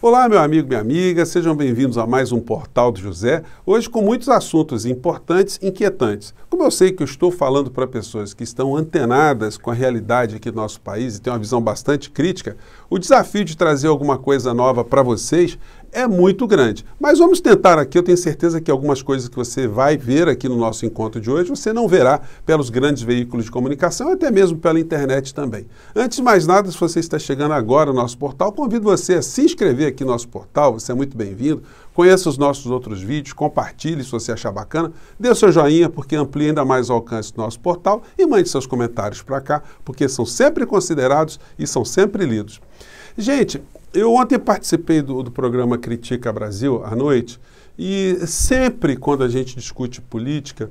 Olá, meu amigo, minha amiga, sejam bem-vindos a mais um Portal do José, hoje com muitos assuntos importantes e inquietantes. Como eu sei que eu estou falando para pessoas que estão antenadas com a realidade aqui do nosso país e têm uma visão bastante crítica, o desafio de trazer alguma coisa nova para vocês é muito grande. Mas vamos tentar aqui, eu tenho certeza que algumas coisas que você vai ver aqui no nosso encontro de hoje, você não verá pelos grandes veículos de comunicação, até mesmo pela internet também. Antes de mais nada, se você está chegando agora no nosso portal, convido você a se inscrever aqui no nosso portal, você é muito bem-vindo. Conheça os nossos outros vídeos, compartilhe se você achar bacana, dê o seu joinha porque amplia ainda mais o alcance do nosso portal e mande seus comentários para cá, porque são sempre considerados e são sempre lidos. Gente, eu ontem participei do programa Critica Brasil à noite e sempre quando a gente discute política,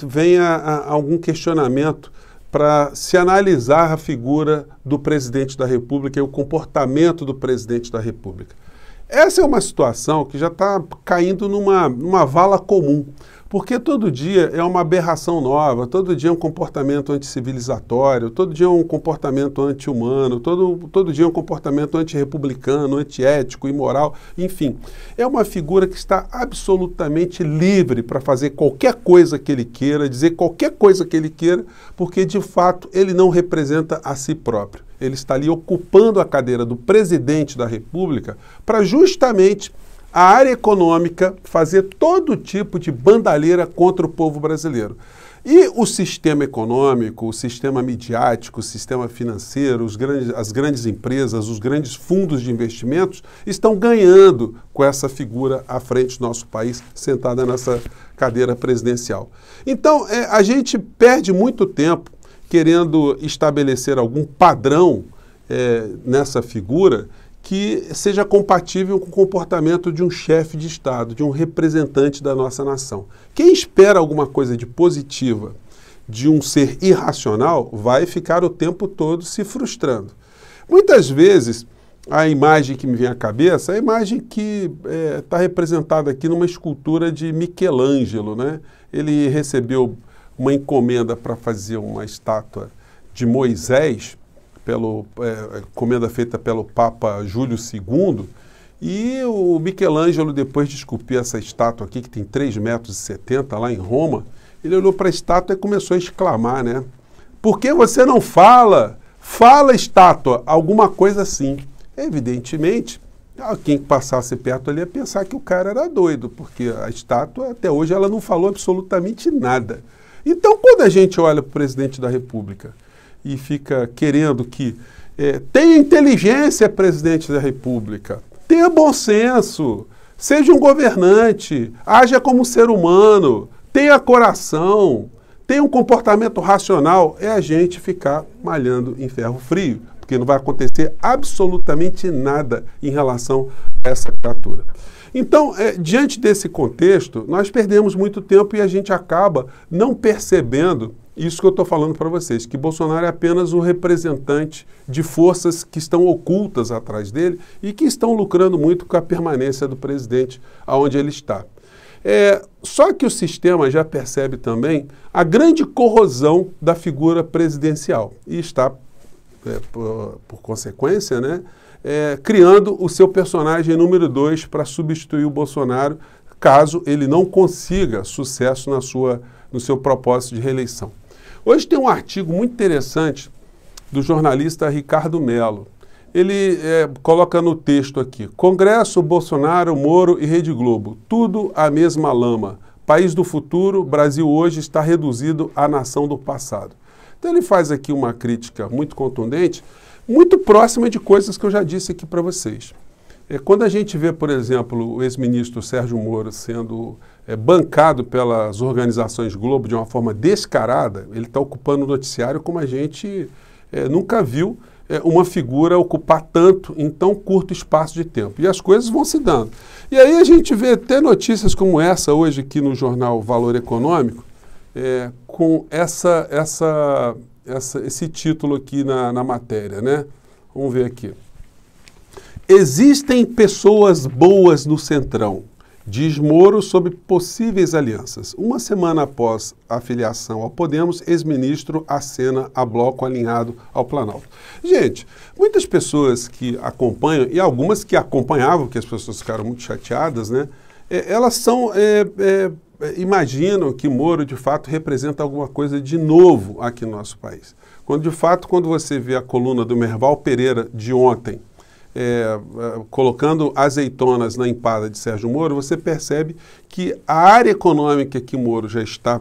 vem algum questionamento para se analisar a figura do presidente da República e o comportamento do presidente da República. Essa é uma situação que já está caindo numa vala comum, porque todo dia é uma aberração nova, todo dia é um comportamento anticivilizatório, todo dia é um comportamento anti-humano, todo dia é um comportamento antirrepublicano, antiético, imoral, enfim. É uma figura que está absolutamente livre para fazer qualquer coisa que ele queira, dizer qualquer coisa que ele queira, porque de fato ele não representa a si próprio. Ele está ali ocupando a cadeira do presidente da República para justamente a área econômica fazer todo tipo de bandalheira contra o povo brasileiro. E o sistema econômico, o sistema midiático, o sistema financeiro, as grandes empresas, os grandes fundos de investimentos estão ganhando com essa figura à frente do nosso país, sentada nessa cadeira presidencial. Então, a gente perde muito tempo querendo estabelecer algum padrão nessa figura que seja compatível com o comportamento de um chefe de Estado, de um representante da nossa nação. Quem espera alguma coisa de positiva de um ser irracional vai ficar o tempo todo se frustrando. Muitas vezes, a imagem que me vem à cabeça é a imagem que está representada aqui numa escultura de Michelangelo, né? Ele recebeu uma encomenda para fazer uma estátua de Moisés, encomenda feita pelo Papa Júlio II, e o Michelangelo, depois de esculpir essa estátua aqui, que tem 3,70 metros lá em Roma, ele olhou para a estátua e começou a exclamar, né? Por que você não fala? Fala, estátua! Alguma coisa assim. Evidentemente, quem passasse perto ali ia pensar que o cara era doido, porque a estátua, até hoje, ela não falou absolutamente nada. Então, quando a gente olha para o presidente da República e fica querendo que tenha inteligência, presidente da República, tenha bom senso, seja um governante, haja como ser humano, tenha coração, tenha um comportamento racional, é a gente ficar malhando em ferro frio, porque não vai acontecer absolutamente nada em relação a essa criatura. Então, diante desse contexto, nós perdemos muito tempo e a gente acaba não percebendo isso que eu estou falando para vocês, que Bolsonaro é apenas o representante de forças que estão ocultas atrás dele e que estão lucrando muito com a permanência do presidente aonde ele está. Só que o sistema já percebe também a grande corrosão da figura presidencial e está, por consequência, né, criando o seu personagem número 2 para substituir o Bolsonaro, caso ele não consiga sucesso no seu propósito de reeleição. Hoje tem um artigo muito interessante do jornalista Ricardo Mello. Ele coloca no texto aqui: Congresso, Bolsonaro, Moro e Rede Globo, tudo a mesma lama. País do futuro, Brasil hoje está reduzido à nação do passado. Então ele faz aqui uma crítica muito contundente, muito próxima de coisas que eu já disse aqui para vocês. Quando a gente vê, por exemplo, o ex-ministro Sérgio Moro sendo bancado pelas organizações Globo de uma forma descarada, ele está ocupando o noticiário como a gente nunca viu uma figura ocupar tanto em tão curto espaço de tempo. E as coisas vão se dando. E aí a gente vê até notícias como essa hoje aqui no jornal Valor Econômico, com esse título aqui na matéria, né? Vamos ver aqui. Existem pessoas boas no Centrão. Diz Moro sobre possíveis alianças. Uma semana após a filiação ao Podemos, ex-ministro acena a bloco alinhado ao Planalto. Gente, muitas pessoas que acompanham, e algumas que acompanhavam, que as pessoas ficaram muito chateadas, né? Elas imaginam que Moro, de fato, representa alguma coisa de novo aqui no nosso país. Quando, de fato, quando você vê a coluna do Merval Pereira de ontem, colocando azeitonas na empada de Sérgio Moro, você percebe que a área econômica que Moro já está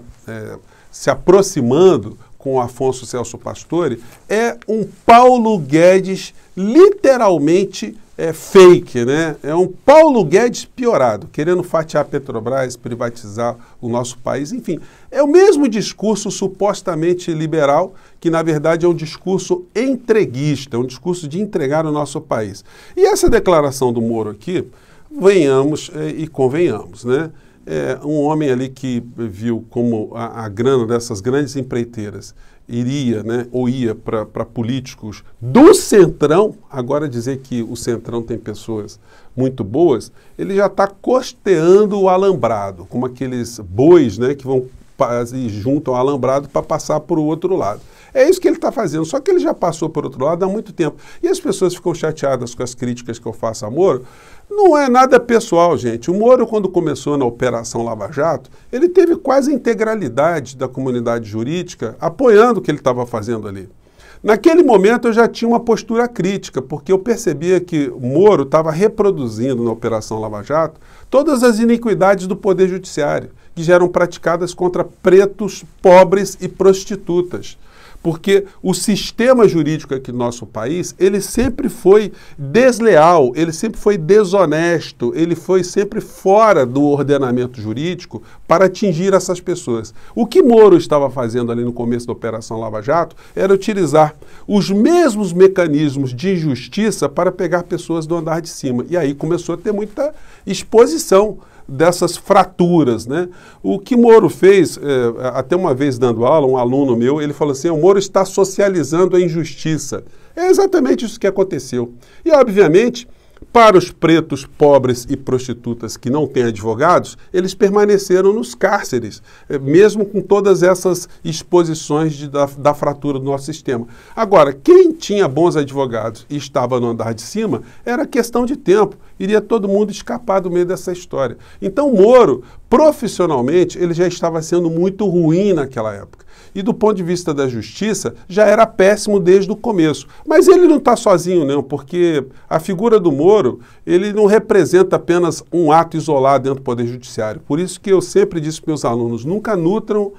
se aproximando com o Afonso Celso Pastore é um Paulo Guedes literalmente fake, né? É um Paulo Guedes piorado, querendo fatiar a Petrobras, privatizar o nosso país, enfim. É o mesmo discurso supostamente liberal, que na verdade é um discurso entreguista, é um discurso de entregar o nosso país. E essa declaração do Moro aqui, venhamos e convenhamos, né? Um homem ali que viu como a grana dessas grandes empreiteiras iria, né, ou ia para políticos do Centrão, agora dizer que o Centrão tem pessoas muito boas, ele já está costeando o alambrado, como aqueles bois, né, que vão e juntam o alambrado para passar para o outro lado. É isso que ele está fazendo, só que ele já passou por outro lado há muito tempo. E as pessoas ficam chateadas com as críticas que eu faço a Moro. Não é nada pessoal, gente. O Moro, quando começou na Operação Lava Jato, ele teve quase a integralidade da comunidade jurídica apoiando o que ele estava fazendo ali. Naquele momento eu já tinha uma postura crítica, porque eu percebia que o Moro estava reproduzindo na Operação Lava Jato todas as iniquidades do Poder Judiciário, que já eram praticadas contra pretos, pobres e prostitutas. Porque o sistema jurídico aqui no nosso país, ele sempre foi desleal, ele sempre foi desonesto, ele foi sempre fora do ordenamento jurídico para atingir essas pessoas. O que Moro estava fazendo ali no começo da Operação Lava Jato era utilizar os mesmos mecanismos de injustiça para pegar pessoas do andar de cima. E aí começou a ter muita exposição dessas fraturas, né? O que Moro fez, até uma vez dando aula, um aluno meu, ele falou assim, o Moro está socializando a injustiça. É exatamente isso que aconteceu. E, obviamente, para os pretos, pobres e prostitutas que não têm advogados, eles permaneceram nos cárceres, mesmo com todas essas exposições da fratura do nosso sistema. Agora, quem tinha bons advogados e estava no andar de cima, era questão de tempo, iria todo mundo escapar do meio dessa história. Então, Moro, profissionalmente, ele já estava sendo muito ruim naquela época. E do ponto de vista da justiça, já era péssimo desde o começo. Mas ele não está sozinho, não, porque a figura do Moro, ele não representa apenas um ato isolado dentro do Poder Judiciário. Por isso que eu sempre disse para meus alunos, nunca nutram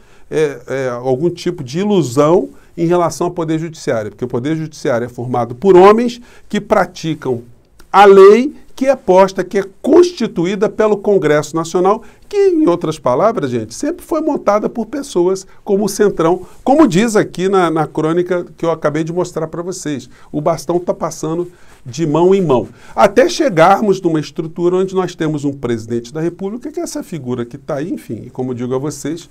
algum tipo de ilusão em relação ao Poder Judiciário, porque o Poder Judiciário é formado por homens que praticam a lei que é posta, que é constituída pelo Congresso Nacional, que, em outras palavras, gente, sempre foi montada por pessoas como o Centrão, como diz aqui na crônica que eu acabei de mostrar para vocês. O bastão está passando de mão em mão, até chegarmos numa estrutura onde nós temos um presidente da República, que é essa figura que está aí, enfim, como eu digo a vocês,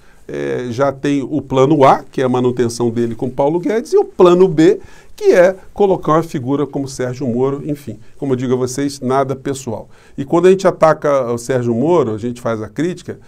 já tem o plano A, que é a manutenção dele com Paulo Guedes, e o plano B, que é colocar uma figura como Sérgio Moro, enfim, como eu digo a vocês, nada pessoal. E quando a gente ataca o Sérgio Moro, a gente faz a crítica,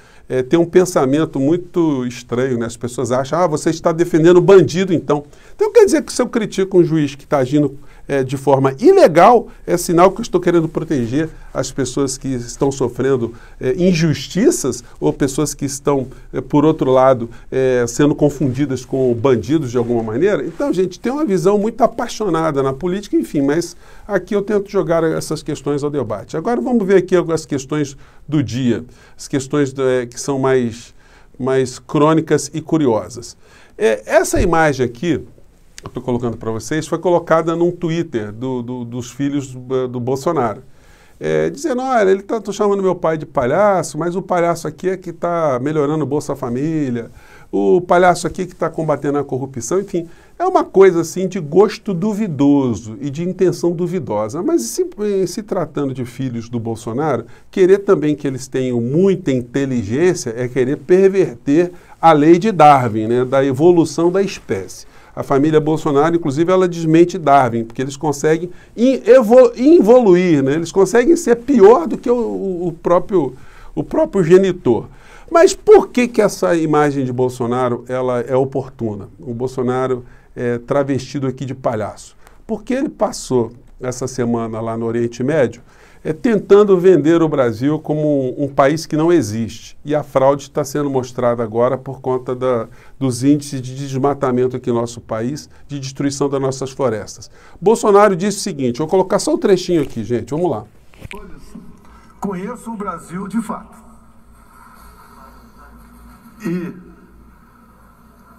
tem um pensamento muito estranho, né? As pessoas acham, você está defendendo o bandido, então. Então quer dizer que se eu critico um juiz que está agindo de forma ilegal, é sinal que eu estou querendo proteger as pessoas que estão sofrendo injustiças ou pessoas que estão, por outro lado, sendo confundidas com bandidos de alguma maneira. Então, gente, tem uma visão muito apaixonada na política, enfim, mas aqui eu tento jogar essas questões ao debate. Agora vamos ver aqui as questões do dia, as questões que são mais crônicas e curiosas. Essa imagem aqui, eu estou colocando para vocês, foi colocada num Twitter dos filhos do Bolsonaro. Dizendo, olha, ele está chamando meu pai de palhaço, mas o palhaço aqui é que está melhorando o Bolsa Família, o palhaço aqui que está combatendo a corrupção, enfim, é uma coisa assim de gosto duvidoso e de intenção duvidosa. Mas se tratando de filhos do Bolsonaro, querer também que eles tenham muita inteligência é querer perverter a lei de Darwin, né, da evolução da espécie. A família Bolsonaro, inclusive, ela desmente Darwin, porque eles conseguem evoluir, né? Eles conseguem ser pior do que o o próprio genitor. Mas por que essa imagem de Bolsonaro ela é oportuna? O Bolsonaro é travestido aqui de palhaço. Porque ele passou essa semana lá no Oriente Médio tentando vender o Brasil como um país que não existe. E a fraude está sendo mostrada agora por conta dos índices de desmatamento aqui no nosso país, de destruição das nossas florestas. Bolsonaro disse o seguinte, vou colocar só um trechinho aqui, gente, vamos lá. Conheço o Brasil de fato. E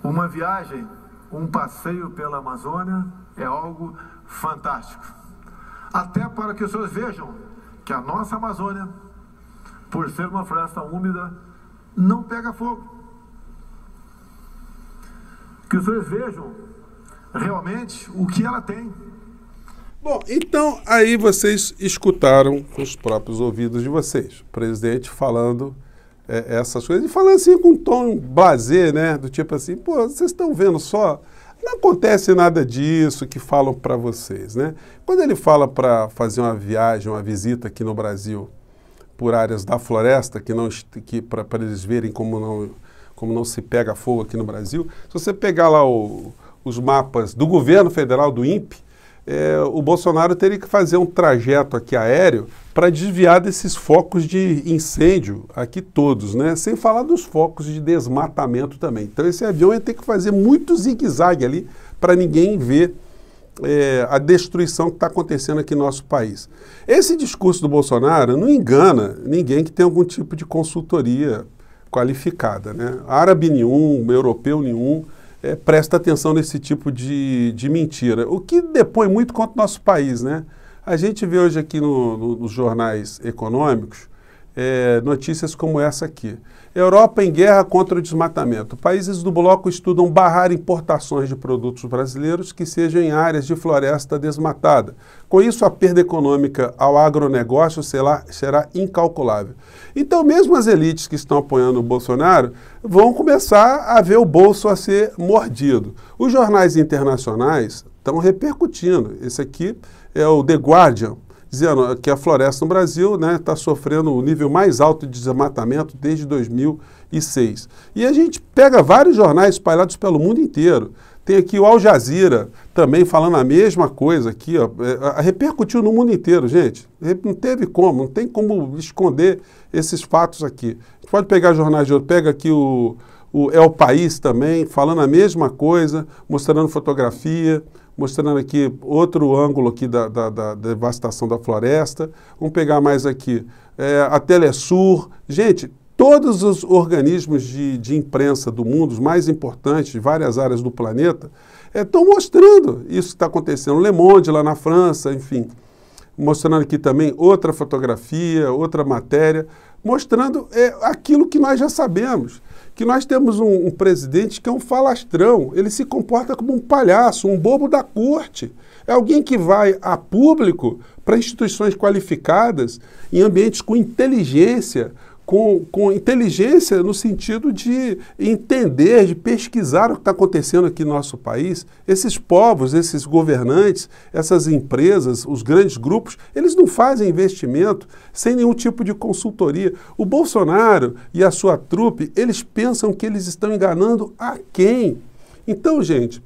uma viagem, um passeio pela Amazônia é algo fantástico. Até para que os senhores vejam que a nossa Amazônia, por ser uma floresta úmida, não pega fogo. Que os senhores vejam realmente o que ela tem. Bom, então aí vocês escutaram com os próprios ouvidos de vocês, o presidente falando essas coisas, e falando assim com um tom blasé, né, do tipo assim, pô, vocês estão vendo só, não acontece nada disso que falam para vocês, né? Quando ele fala para fazer uma viagem, uma visita aqui no Brasil, por áreas da floresta, para eles verem como não se pega fogo aqui no Brasil, se você pegar lá os mapas do governo federal, do INPE, o Bolsonaro teria que fazer um trajeto aqui aéreo para desviar desses focos de incêndio aqui todos, né? Sem falar dos focos de desmatamento também. Então esse avião ia ter que fazer muito zigue-zague ali para ninguém ver a destruição que está acontecendo aqui no nosso país. Esse discurso do Bolsonaro não engana ninguém que tem algum tipo de consultoria qualificada, né? Árabe nenhum, europeu nenhum, presta atenção nesse tipo de mentira, o que depõe muito contra o nosso país, né? A gente vê hoje aqui nos jornais econômicos notícias como essa aqui. Europa em guerra contra o desmatamento. Países do bloco estudam barrar importações de produtos brasileiros que sejam em áreas de floresta desmatada. Com isso, a perda econômica ao agronegócio será incalculável. Então, mesmo as elites que estão apoiando o Bolsonaro vão começar a ver o bolso a ser mordido. Os jornais internacionais estão repercutindo. Esse aqui é o The Guardian, dizendo que a floresta no Brasil está sofrendo o nível mais alto de desmatamento desde 2006. E a gente pega vários jornais espalhados pelo mundo inteiro. Tem aqui o Al Jazeera também falando a mesma coisa aqui, ó, repercutiu no mundo inteiro, gente. Não teve como, não tem como esconder esses fatos aqui. A gente pode pegar jornais de outro, pega aqui o El País também, falando a mesma coisa, mostrando fotografia, mostrando aqui outro ângulo aqui da devastação da floresta. Vamos pegar mais aqui a Telesur. Gente, todos os organismos de imprensa do mundo, os mais importantes de várias áreas do planeta, estão mostrando isso que está acontecendo. Le Monde lá na França, enfim, mostrando aqui também outra fotografia, outra matéria, mostrando aquilo que nós já sabemos, que nós temos um presidente que é um falastrão, ele se comporta como um palhaço, um bobo da corte. É alguém que vai a público para instituições qualificadas, em ambientes com inteligência, com inteligência no sentido de entender, de pesquisar o que está acontecendo aqui no nosso país. Esses povos, esses governantes, essas empresas, os grandes grupos, eles não fazem investimento sem nenhum tipo de consultoria. O Bolsonaro e a sua trupe, eles pensam que eles estão enganando a quem? Então, gente,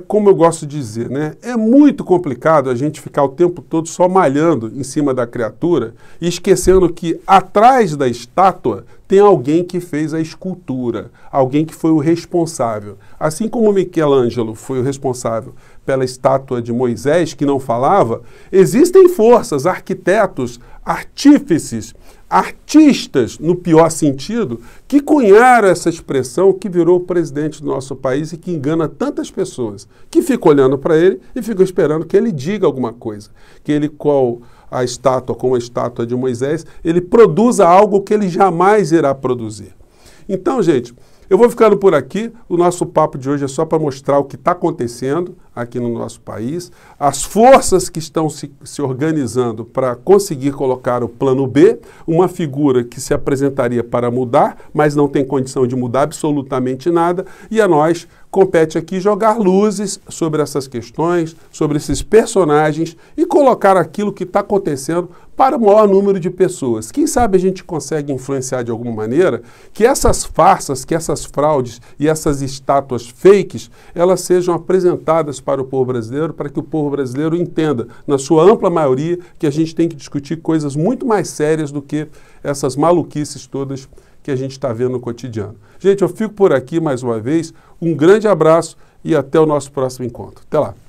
como eu gosto de dizer, né? É muito complicado a gente ficar o tempo todo só malhando em cima da criatura e esquecendo que atrás da estátua tem alguém que fez a escultura, alguém que foi o responsável. Assim como Michelangelo foi o responsável pela estátua de Moisés, que não falava, existem forças, arquitetos, artífices, artistas, no pior sentido, que cunharam essa expressão que virou o presidente do nosso país e que engana tantas pessoas, que ficam olhando para ele e ficam esperando que ele diga alguma coisa, que ele, como a estátua de Moisés, ele produza algo que ele jamais irá produzir. Então, gente, eu vou ficando por aqui. O nosso papo de hoje é só para mostrar o que está acontecendo aqui no nosso país, as forças que estão se organizando para conseguir colocar o plano B, uma figura que se apresentaria para mudar, mas não tem condição de mudar absolutamente nada, e a nós compete aqui jogar luzes sobre essas questões, sobre esses personagens e colocar aquilo que está acontecendo para o maior número de pessoas. Quem sabe a gente consegue influenciar de alguma maneira que essas farsas, que essas fraudes e essas estátuas fakes, elas sejam apresentadas para o povo brasileiro, para que o povo brasileiro entenda, na sua ampla maioria, que a gente tem que discutir coisas muito mais sérias do que essas maluquices todas que a gente está vendo no cotidiano. Gente, eu fico por aqui mais uma vez. Um grande abraço e até o nosso próximo encontro. Até lá!